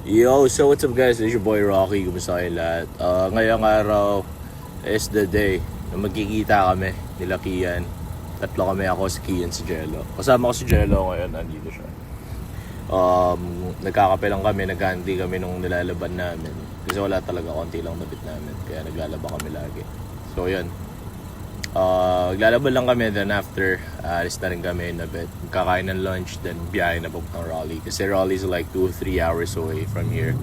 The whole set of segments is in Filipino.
Yo, so what's up guys? This is your boy Rocky. Kumusta kayo lahat? Ngayong araw is the day na magkikita kami nila Kian. Tatlo kami, ako, si Kian, si Jello. Kasama ko si Jello ngayon, andito siya. Nagkakape lang kami, naghanti kami nung nilalaban namin. Kasi wala talaga, konti lang napit namin. Kaya naglalaba kami lagi. So yun. Naglalaban lang kami, then after, alis na rin kami na bed. Kakain ng lunch, then biyahe na papuntang Raleigh. Kasi Raleigh is like 2-3 hours away from here.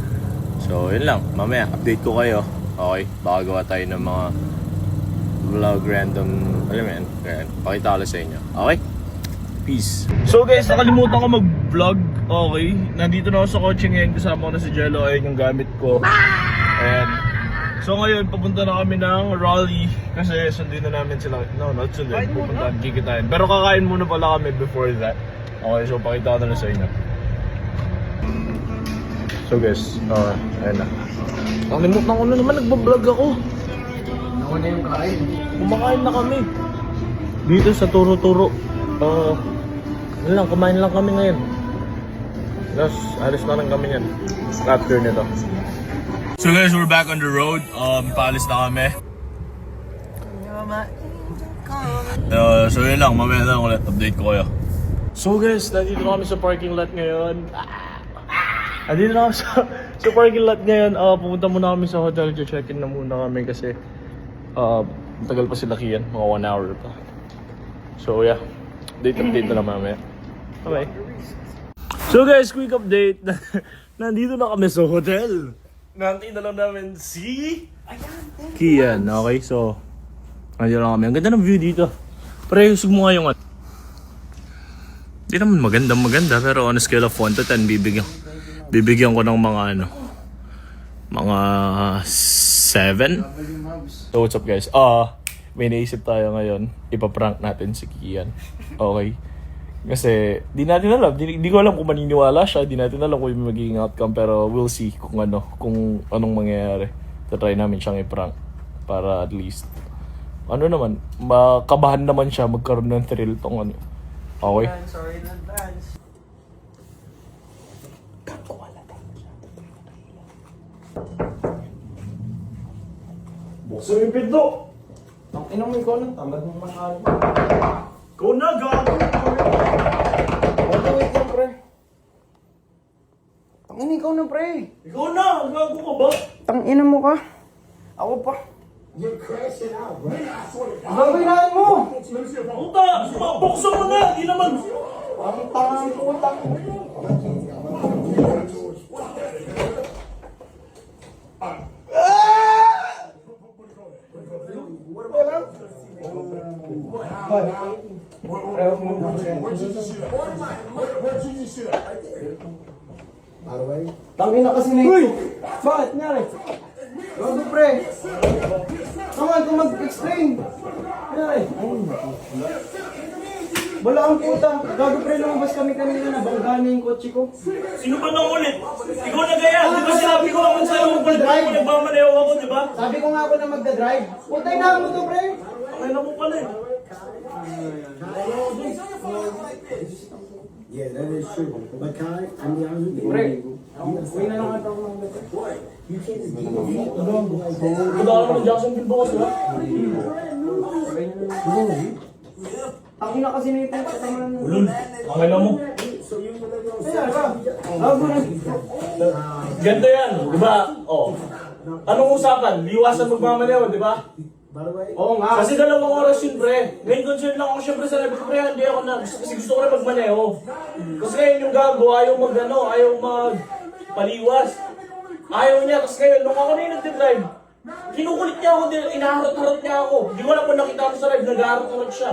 So yun lang, mamaya, update ko kayo. Okay, baka gawa tayo ng mga vlog random, alam mo yan, pakita ko lang sa inyo. Okay? Peace. So guys, nakalimutan ko mag-vlog. Okay, nandito na ako sa kotse ngayon. Kasama ko na si Jello. Ayun yung gamit ko. And so ngayon, papunta na kami ng Raleigh. Kasi sundin na namin sila. No, not sundin. Pupunta, kikitain. Pero kakain muna pala kami before that. Okay, so pakita ko na lang sa inyo. So guys, ayun na. Nakalimutan ko na naman, nagbablog ako. Ako na yung kain. Kumakain na kami. Dito sa Turo-Turo. Yun lang, kumain lang kami ngayon. Tapos, alis na lang kami yan. After nito. So guys, we're back on the road. Paalis na kami. So yun lang, mamaya na ulit update ko kayo. So guys, nandito na kami sa parking lot ngayon. Nandito na kami sa parking lot ngayon. Pupunta muna kami sa hotel. Check-in na muna kami kasi tagal pa sila Kian, mga 1 hour pa. So yeah, update na lang mamaya. Okay. So guys, quick update. Nandito na kami sa hotel. Nantay na lang namin si Kian. Okay, so nandito na kami. Ang ganda ng view dito. Pre, usog mo nga yung Hindi naman maganda, pero on a scale of 1 to 10, bibigyan ko ng mga mga 7. So what's up guys? May naisip tayo ngayon. Ipaprank natin si Kian. Okay? Kasi di natin alam. Di ko alam kung maniniwala siya. Di natin alam kung yung magiging outcome. Pero we'll see kung anong mangyayari. Tatry namin siyang i-prank. Para at least makabahan naman siya. Magkaroon ng thrill tong Okay? Sorry in advance. Buksan yung pinto! Ang inong may ko ng tamad mong mahal. Go na, gago! Wait lang, pre. Tangin ikaw na, pre. Ikaw na! Gago ka ba? Tangina mo ka. Ako pa. You're crashing out, bro. I swear to God. Gagawin mo. Puta! Buksan mo na! Di naman! Ang tangang puta. Where'd you just shoot at? Where'd you just shoot at? Right there. By the way. Tangina kasi na ito. Bakit nyari? Gago, pre. Naman kung mag-explain. Nyari. Wala ang puta. Gago, pre, lumabas kami kanina na banggaan niya yung kotse ko. Sino ba nang ulit? Ikaw na gaya! Di ba sinabi ko naman sa'yo kung palit mo nagmamaneho ako, di ba? Sabi ko nga ako na magdadrive. Putay na mo to, pre. Ay na mo pala eh. Yeah, that is true. But Kai, I mean, I was with Pre. Uwi na lang ata ako ng gato. You can't just give Wala naman ng Jacksonville bukas, di ba? Tangina kasi na ito. Ulun, okay na mo. Kaya ka. Gago na. Ganda yan, di ba? Oh. Anong usapan? Liwasan magmamaneho, di ba? By the way, Oo nga. Kasi 2 oras yun, pre. Ngayon concern lang ako syempre sa level, pre. Hindi ako na. Kasi gusto ko na magmaneho. Kasi ngayon yung gago, ayaw magpaliwas. Ayaw niya. Tapos ngayon, nung ako na yung nagdidrive, kinukulit niya ako, inaharot-harot niya ako. Di ko alam kung nakita ko sa live, nag-harot-harot siya.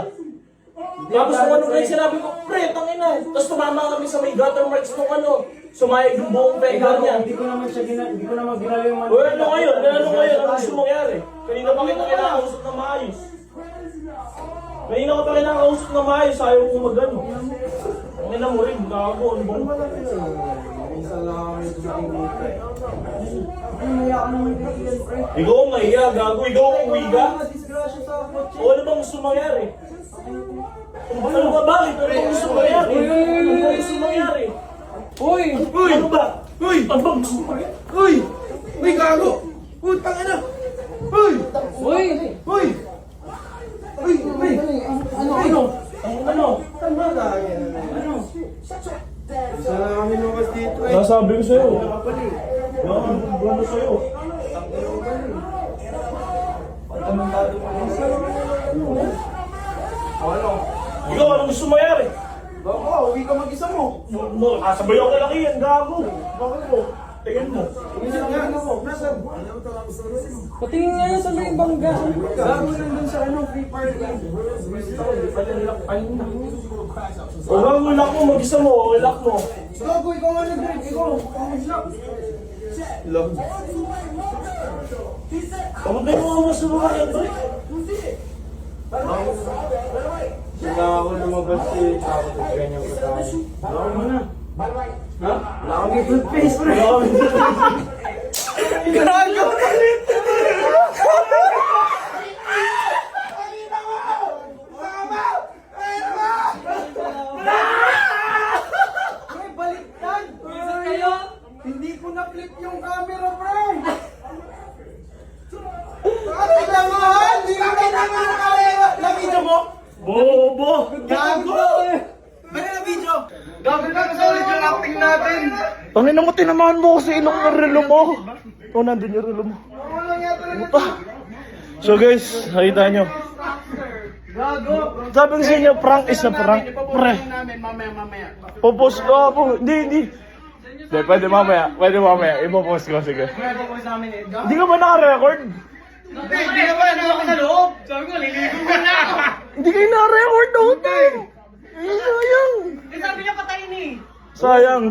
Tapos kung ano guys, sinabi ko, pre, tangina. Tapos tumama kami sa may gutter marks nung sumayag yung buong pega niya. Hindi ko naman ginalo yung O ano ngayon? Ano gusto mangyari? Kanina pa kita kinakausap na maayos. Kanina ka pa kinakausap na maayos, ayaw ko magano. Ang ina mo rin, gago, ano ba? Isa lang ito sa ingita. Ay, maya ka naman yan, pre. Ikaw ang mahiya, gago, ikaw ang uwi ka? Disgrasya sa kotse. O ano bang gusto mangyari? Ano ba bakit? Ano bang gusto mangyari? Ano bang gusto mangyari? Uy! Ano ba? Uy! Uy! Uy, gago! Putang ina! Uy! Uy! Uy! Uy! Uy! Ano? Saan ba lagi? Ano? Isa na kami lumas dito eh. Nasabi ko sa'yo. Ano sa'yo? Pagkamantado mo ano? Ikaw, anong gusto mo yari? Bako, uwi ka mag-isa mo. Kasabay ako laki yan, gago. Bakit mo? Tingin mo. Isa nga ako. Nasaan? Patingin nga yan sa may bangga. Gago nandun sa ano, free party. O gago, lock mo, mag-isa mo, lock mo. Gago, ikaw nga nag-drink. Ikaw, mag-lock. Lock. Pagod mo mo sa mga yan, pre. Sila ako lumabas si Ako sa kanya ko tayo. Lako mo na. Ha? Wala akong may toothpaste, pre. Gago! Pre, baliktad! Hindi ko na-flip yung camera, pre! Hindi ka kailangan na camera! Na-video mo? Bobo! Gago! Ano na video? Gago na kasi ulit yung acting natin! Tangin mo, tinamahan mo kasi ilong ng relo mo. O, nandun yung relo mo. Walang yata na Puta. So guys, nakita nyo. Gago! Sabi ko sa inyo, prank is a prank. Pre. Mamaya. Popost ko po. Hindi. Hindi, pwede mamaya. Ipopost ko, sige. May po sa amin eh. Hindi ka ba naka-record? Hindi na ba ako sa loob? Sabi ko, liligo ka na ako! Hindi kayo naka-record daw, te. Sayang. Sabi niya patayin eh. Sayang.